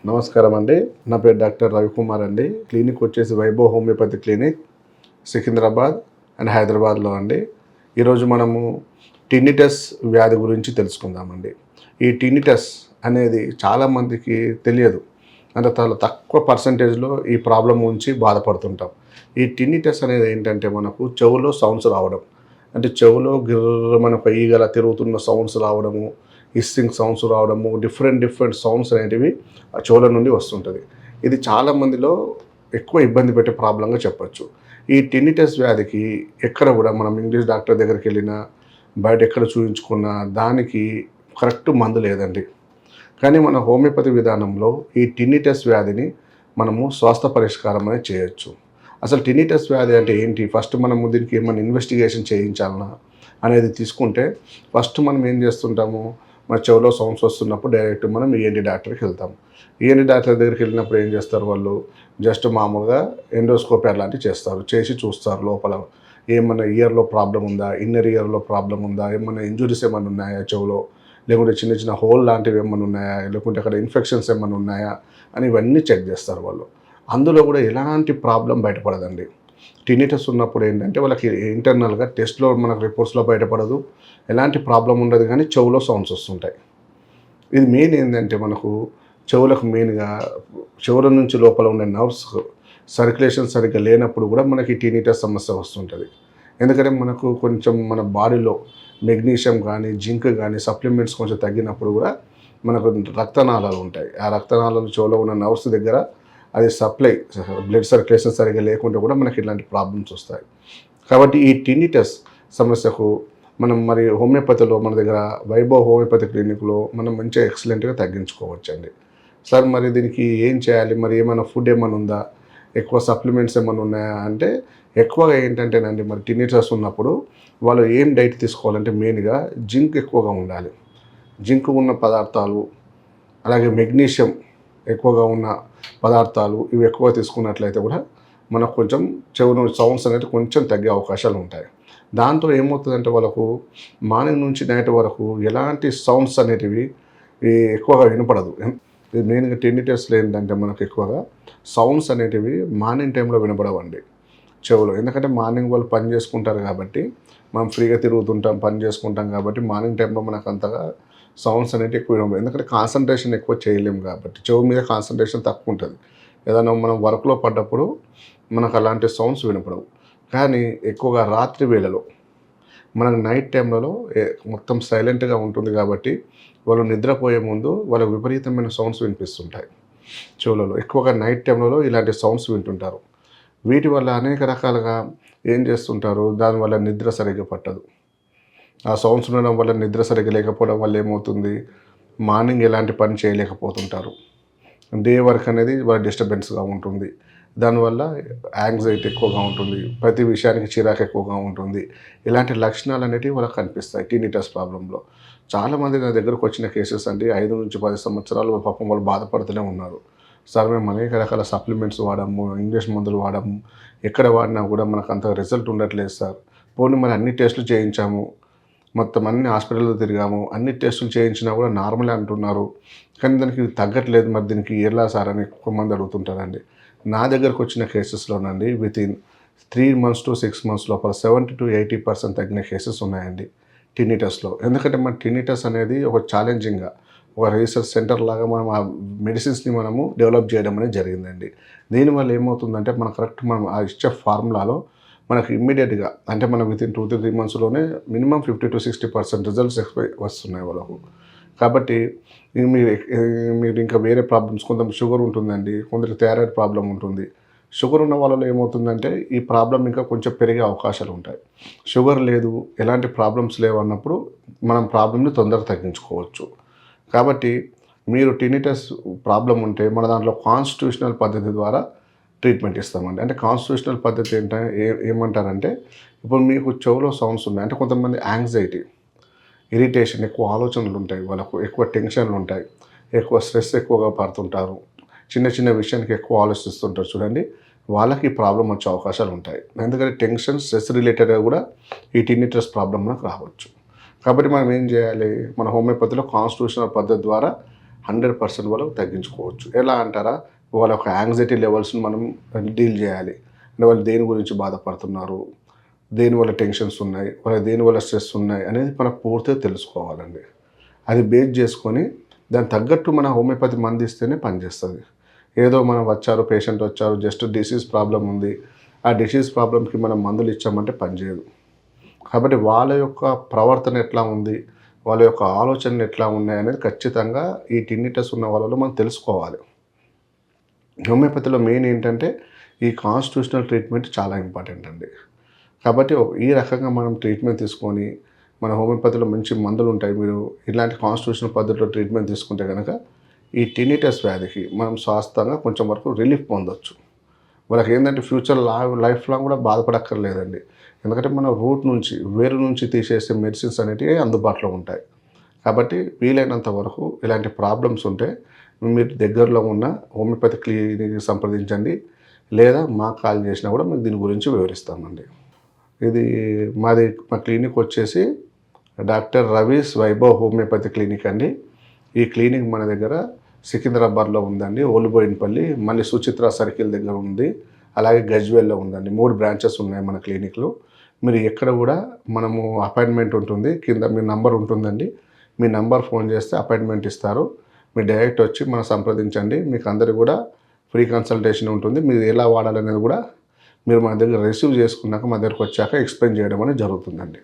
నమస్కారం అండి. నా పేరు డాక్టర్ రవికుమార్ అండి. క్లినిక్ వచ్చేసి Vaibhav homeopathy clinic Secunderabad and హైదరాబాద్లో అండి. ఈరోజు మనము టినిటస్ వ్యాధి గురించి తెలుసుకుందామండి. ఈ టినిటస్ అనేది చాలామందికి తెలియదు. అంటే చాలా తక్కువ పర్సంటేజ్లో ఈ ప్రాబ్లం నుంచి బాధపడుతుంటాం. ఈ టినిటస్ అనేది ఏంటంటే మనకు చెవులో సౌండ్స్ రావడం, అంటే చెవులో గిర్రమని ఒక ఈగలా తిరుగుతున్న సౌండ్స్ రావడము, హిస్సింగ్ సౌండ్స్ రావడము, డిఫరెంట్ సౌండ్స్ అనేటివి ఆ చెవుల నుండి వస్తుంటుంది. ఇది చాలామందిలో ఎక్కువ ఇబ్బంది పెట్టే ప్రాబ్లంగా చెప్పొచ్చు. ఈ టినిటస్ వ్యాధికి ఎక్కడ కూడా మనం ఇంగ్లీష్ డాక్టర్ దగ్గరికి వెళ్ళినా, బయట ఎక్కడ చూయించుకున్నా దానికి కరెక్ట్ మందు లేదండి. కానీ మన హోమియోపతి విధానంలో ఈ టినిటస్ వ్యాధిని మనము స్వస్థ పరిష్కారం అనేది చేయొచ్చు. అసలు టినిటస్ వ్యాధి అంటే ఏంటి? ఫస్ట్ మనము దీనికి ఏమైనా ఇన్వెస్టిగేషన్ చేయించాలనా అనేది తీసుకుంటే, ఫస్ట్ మనం ఏం చేస్తుంటాము, మన చెవిలో సౌండ్స్ వస్తున్నప్పుడు డైరెక్ట్ మనం ఈఎన్టీ డాక్టర్కి వెళ్తాం. ఈఎన్టీ డాక్టర్ దగ్గరికి వెళ్ళినప్పుడు ఏం చేస్తారు వాళ్ళు, జస్ట్ మామూలుగా ఎండోస్కోపీ అలాంటివి చేస్తారు. చేసి చూస్తారు లోపల ఏమన్నా ఇయర్లో ప్రాబ్లం ఉందా, ఇన్నర్ ఇయర్లో ప్రాబ్లం ఉందా, ఏమన్నా ఇంజురీస్ ఏమైనా ఉన్నాయా చెవిలో, లేకుంటే చిన్న చిన్న హోల్ లాంటివి ఏమైనా ఉన్నాయా, లేకుంటే అక్కడ ఇన్ఫెక్షన్స్ ఏమైనా ఉన్నాయా అని ఇవన్నీ చెక్ చేస్తారు వాళ్ళు. అందులో కూడా ఎలాంటి ప్రాబ్లం బయటపడదండి. టినిటస్ ఉన్నప్పుడు ఏంటంటే వాళ్ళకి ఇంటర్నల్గా టెస్ట్లో మనకు రిపోర్ట్స్లో బయటపడదు, ఎలాంటి ప్రాబ్లం ఉండదు, కానీ చెవులో సౌండ్స్ వస్తుంటాయి. ఇది మెయిన్ ఏంటంటే మనకు చెవులకు మెయిన్గా చెవుల నుంచి లోపల ఉండే నర్వ్స్ సర్క్యులేషన్ సరిగ్గా లేనప్పుడు కూడా మనకి టినిటస్ సమస్య వస్తుంటుంది. ఎందుకంటే మనకు కొంచెం మన బాడీలో మెగ్నీషియం కానీ జింక్ కానీ సప్లిమెంట్స్ కొంచెం తగ్గినప్పుడు కూడా మనకు రక్తనాళాలు ఉంటాయి. ఆ రక్తనాళాలు చెవులో ఉన్న నర్వ్స్ దగ్గర అది సప్లై బ్లడ్ సర్క్యులేషన్ సరిగ్గా లేకుంటే కూడా మనకి ఇలాంటి ప్రాబ్లమ్స్ వస్తాయి. కాబట్టి ఈ టినిటస్ సమస్యకు మనం మరి హోమియోపతిలో మన దగ్గర వైభవ్ హోమియోపతి క్లినిక్లో మనం మంచిగా ఎక్సలెంట్గా తగ్గించుకోవచ్చండి. సార్ మరి దీనికి ఏం చేయాలి, మరి ఏమైనా ఫుడ్ ఏమైనా ఉందా, ఎక్కువ సప్లిమెంట్స్ ఏమైనా ఉన్నాయా అంటే, ఎక్కువగా ఏంటంటేనండి మరి టినిటస్ ఉన్నప్పుడు వాళ్ళు ఏం డైట్ తీసుకోవాలంటే మెయిన్గా జింక్ ఎక్కువగా ఉండాలి. జింక్ ఉన్న పదార్థాలు, అలాగే మెగ్నీషియం ఎక్కువగా ఉన్న పదార్థాలు ఇవి ఎక్కువ తీసుకున్నట్లయితే కూడా మనకు కొంచెం చెవులో సౌండ్స్ అనేది కొంచెం తగ్గే అవకాశాలు ఉంటాయి. దాంతో ఏమవుతుందంటే వాళ్ళకు మార్నింగ్ నుంచి నైట్ వరకు ఎలాంటి సౌండ్స్ అనేటివి ఎక్కువగా వినపడదు. ఇది మెయిన్గా టినిటస్లో ఏంటంటే మనకు ఎక్కువగా సౌండ్స్ అనేటివి మార్నింగ్ టైంలో వినపడవండి చెవులో. ఎందుకంటే మార్నింగ్ వాళ్ళు పని చేసుకుంటారు కాబట్టి, మనం ఫ్రీగా తిరుగుతుంటాం, పని చేసుకుంటాం కాబట్టి మార్నింగ్ టైంలో మనకు అంతగా సౌండ్స్ అనేవి ఎక్కువ వినపడవు. ఎందుకంటే కాన్సన్ట్రేషన్ ఎక్కువ చేయలేము కాబట్టి, చెవు మీద కాన్సన్ట్రేషన్ తక్కువ ఉంటుంది. ఏదైనా మనం వర్క్లో పడ్డప్పుడు మనకు అలాంటి సౌండ్స్ వినపడవు. కానీ ఎక్కువగా రాత్రి వేళలో మనకు నైట్ టైంలలో మొత్తం సైలెంట్గా ఉంటుంది కాబట్టి వాళ్ళు నిద్రపోయే ముందు వాళ్ళకు విపరీతమైన సౌండ్స్ వినిపిస్తుంటాయి చెవులలో. ఎక్కువగా నైట్ టైంలలో ఇలాంటి సౌండ్స్ వింటుంటారు. వీటి వల్ల అనేక రకాలుగా ఏం చేస్తుంటారు, దానివల్ల నిద్ర సరిగ్గా పట్టదు. ఆ సౌండ్స్ ఉండడం వల్ల నిద్ర సరిగ్గా లేకపోవడం వల్ల ఏమవుతుంది, మార్నింగ్ ఎలాంటి పని చేయలేకపోతుంటారు. డే వర్క్ అనేది వాళ్ళ డిస్టర్బెన్స్గా ఉంటుంది. దానివల్ల యాంగ్జైటీ ఎక్కువగా ఉంటుంది, ప్రతి విషయానికి చిరాకు ఎక్కువగా ఉంటుంది. ఇలాంటి లక్షణాలు అనేటివి వాళ్ళకి కనిపిస్తాయి టినిటస్ ప్రాబ్లంలో. చాలామంది నా దగ్గరకు వచ్చిన కేసెస్ అండి 5 నుంచి 10 సంవత్సరాలు పాపం వాళ్ళు బాధపడుతూనే ఉన్నారు. సార్ మేము అనేక రకాల సప్లిమెంట్స్ వాడాము, ఇంగ్లీష్ మందులు వాడాము, ఎక్కడ వాడినా కూడా మనకు అంత రిజల్ట్ ఉండట్లేదు సార్. పోనీ మరి అన్ని టెస్టులు చేయించాము, మొత్తం అన్ని హాస్పిటల్లో తిరిగాము, అన్ని టెస్టులు చేయించినా కూడా నార్మలే అంటున్నారు, కానీ దానికి తగ్గట్లేదు, మరి దీనికి ఎలా సార్ అని ఎక్కువ మంది అడుగుతుంటారండి. నా దగ్గరకు వచ్చిన కేసెస్లోనండి వితిన్ 3 months to 6 months లోపల 70 to 80% తగ్గిన కేసెస్ ఉన్నాయండి టినిటస్లో. ఎందుకంటే మన టినిటస్ అనేది ఒక ఛాలెంజింగ్గా ఒక రీసెర్చ్ సెంటర్ లాగా మనం ఆ మెడిసిన్స్ని మనము డెవలప్ చేయడం అనేది జరిగిందండి. దీనివల్ల ఏమవుతుందంటే మనం కరెక్ట్ మనం ఆ ఇచ్చే ఫార్ములాలో మనకు ఇమ్మీడియట్గా, అంటే మనం వితిన్ 2 to 3 monthsలోనే మినిమం 50 to 60% రిజల్ట్స్ వస్తున్నాయి వాళ్ళకు. కాబట్టి మీరు ఇంకా వేరే ప్రాబ్లమ్స్, కొంత షుగర్ ఉంటుందండి, కొందరికి థైరాయిడ్ ప్రాబ్లం ఉంటుంది. షుగర్ ఉన్న వాళ్ళలో ఏమవుతుందంటే ఈ ప్రాబ్లం ఇంకా కొంచెం పెరిగే అవకాశాలు ఉంటాయి. షుగర్ లేదు, ఎలాంటి ప్రాబ్లమ్స్ లేవు అన్నప్పుడు మనం ప్రాబ్లమ్ని తొందరగా తగ్గించుకోవచ్చు. కాబట్టి మీరు టినిటస్ ప్రాబ్లం ఉంటే మన దాంట్లో కాన్స్టిట్యూషనల్ పద్ధతి ద్వారా ట్రీట్మెంట్ ఇస్తామండి. అంటే కాన్స్టిట్యూషనల్ పద్ధతి ఏమంటారంటే, ఇప్పుడు మీకు చెవులో సౌండ్స్ ఉన్నాయి అంటే కొంతమంది యాంగ్జైటీ, ఇరిటేషన్, ఎక్కువ ఆలోచనలు ఉంటాయి, వాళ్ళకు ఎక్కువ టెన్షన్లు ఉంటాయి, ఎక్కువ స్ట్రెస్ ఎక్కువగా పడుతుంటారు, చిన్న చిన్న విషయానికి ఎక్కువ ఆలోచిస్తుంటారు చూడండి, వాళ్ళకి ఈ ప్రాబ్లం వచ్చే అవకాశాలు ఉంటాయి. ఎందుకంటే టెన్షన్, స్ట్రెస్ రిలేటెడ్గా కూడా ఈ టినిటస్ ప్రాబ్లం మనకు రావచ్చు. కాబట్టి మనం ఏం చేయాలి, మన హోమియోపతిలో కాన్స్టిట్యూషనల్ పద్ధతి ద్వారా 100% వాళ్ళకు తగ్గించుకోవచ్చు. ఎలా అంటారా, వాళ్ళ యొక్క యాంగ్జైటీ లెవెల్స్ని మనం డీల్ చేయాలి. అంటే వాళ్ళు దేని గురించి బాధపడుతున్నారు, దేనివల్ల టెన్షన్స్ ఉన్నాయి, వాళ్ళకి దేనివల్ల స్ట్రెస్ ఉన్నాయి అనేది మనకు పూర్తిగా తెలుసుకోవాలండి. అది బేస్ చేసుకొని దానికి తగ్గట్టు మన హోమియోపతి మందు ఇస్తేనే పనిచేస్తుంది. ఏదో మనం పేషెంట్ వచ్చారు, జస్ట్ డిసీజ్ ప్రాబ్లం ఉంది, ఆ డిసీజ్ ప్రాబ్లంకి మనం మందులు ఇచ్చామంటే పనిచేయదు. కాబట్టి వాళ్ళ యొక్క ప్రవర్తన ఎట్లా ఉంది, వాళ్ళ యొక్క ఆలోచనలు ఎట్లా ఉన్నాయి అనేది ఖచ్చితంగా ఈ టిన్నిటస్ ఉన్న వాళ్ళలో మనం తెలుసుకోవాలి. హోమియోపతిలో మెయిన్ ఏంటంటే ఈ కాన్స్టిట్యూషనల్ ట్రీట్మెంట్ చాలా ఇంపార్టెంట్ అండి. కాబట్టి ఈ రకంగా మనం ట్రీట్మెంట్ తీసుకొని మన హోమియోపతిలో మంచి మందులు ఉంటాయి. మీరు ఇలాంటి కాన్స్టిట్యూషనల్ పద్ధతిలో ట్రీట్మెంట్ తీసుకుంటే కనుక ఈ టిన్నిటస్ వ్యాధికి మనం శాశ్వతంగా కొంచెం వరకు రిలీఫ్ పొందొచ్చు. వాళ్ళకి ఏంటంటే ఫ్యూచర్ లైఫ్ లాంగ్ కూడా బాధపడక్కర్లేదండి. ఎందుకంటే మన వేరు నుంచి తీసేసే మెడిసిన్స్ అనేటివి అందుబాటులో ఉంటాయి. కాబట్టి వీలైనంత వరకు ఇలాంటి ప్రాబ్లమ్స్ ఉంటే మీరు దగ్గరలో ఉన్న హోమియోపతి క్లినిక్కి సంప్రదించండి, లేదా మాకు కాల్ చేసినా కూడా మేము దీని గురించి వివరిస్తామండి. మా క్లినిక్ వచ్చేసి doctor Ravi's Vaibhav homeopathy clinic అండి. ఈ క్లినిక్ మన దగ్గర సికింద్రాబాద్లో ఉందండి, ఓలుబోయినపల్లి, మళ్ళీ సుచిత్ర సర్కిల్ దగ్గర ఉంది, అలాగే గజ్వేల్లో ఉందండి. 3 బ్రాంచెస్ ఉన్నాయి మన క్లినిక్లో. మీరు ఎక్కడ కూడా మనము అపాయింట్మెంట్ ఉంటుంది, కింద మీ నంబర్ ఉంటుందండి. మీ నంబర్ ఫోన్ చేస్తే అపాయింట్మెంట్ ఇస్తారు. మీరు డైరెక్ట్ వచ్చి మనం సంప్రదించండి. మీకు అందరికీ కూడా ఫ్రీ కన్సల్టేషన్ ఉంటుంది. మీరు ఎలా వాడాలనేది కూడా మీరు మా దగ్గర రిసీవ్ చేసుకున్నాక మా దగ్గరకు వచ్చాక ఎక్స్ప్లెయిన్ చేయడం అనేది జరుగుతుందండి.